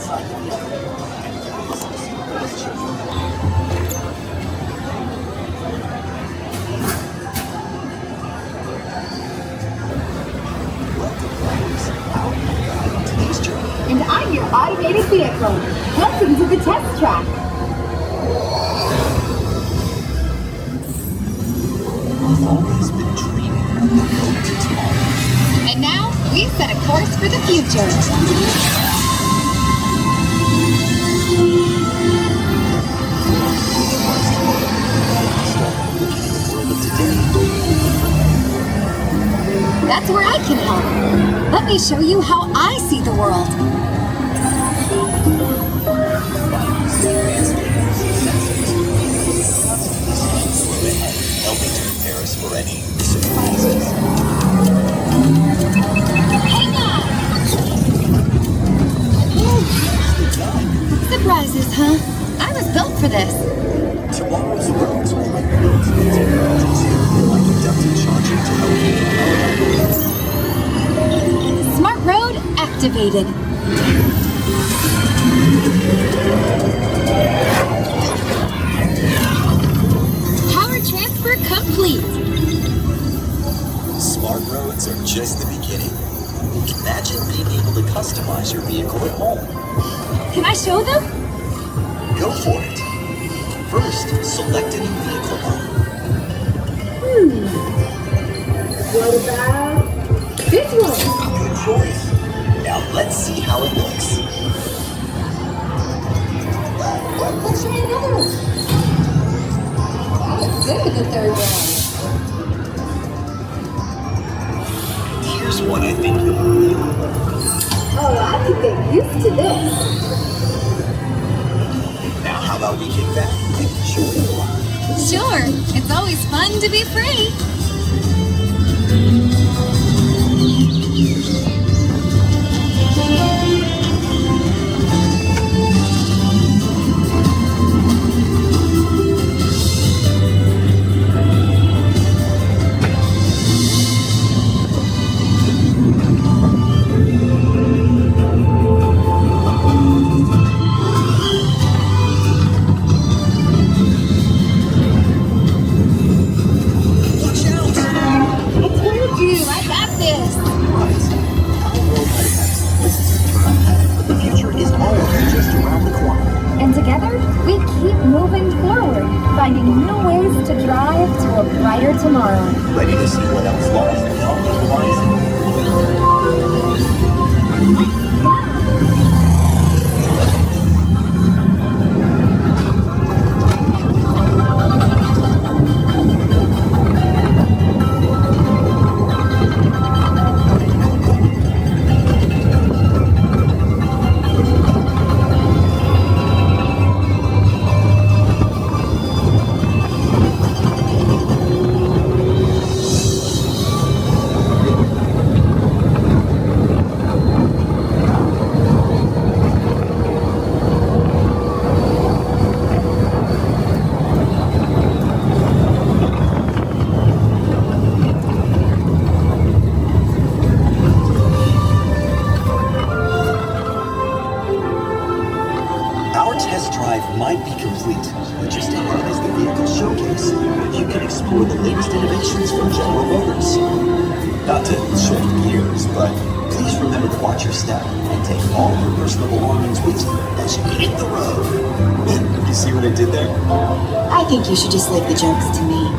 inside the vehicle. And I'm your automated vehicle. Welcome to the test track. I've always been dreaming of the road to tomorrow. And now we've set a course for the future. That's where I can help. Let me show you how I see the world. Helping to prepare us for any surprises. Hang on! Surprises, huh? I was built for this. Tomorrow's roads will be built with technologies like inductive charging to help you power. Smart road activated. Power transfer complete. Smart roads are just the beginning. Imagine being able to customize your vehicle at home. Can I show them? Go for it. First, select a new vehicle model. What about this one? Good choice. Now let's see how it looks. Let's try another one. That looks good, the third one. Here's one I think you'll really like. Oh, I could get used to this. Now how about we kick back and enjoy the ride? Sure, it's always fun to be free. Finding new ways to drive to a brighter tomorrow. Ready to see what else lies beyond the horizon? Might be complete, but just ahead is the vehicle showcase. You can explore the latest innovations from General Motors. Not to shift gears, but please remember to watch your step and take all your personal belongings with you as you hit the road. You see what I did there? I think you should just leave the jokes to me.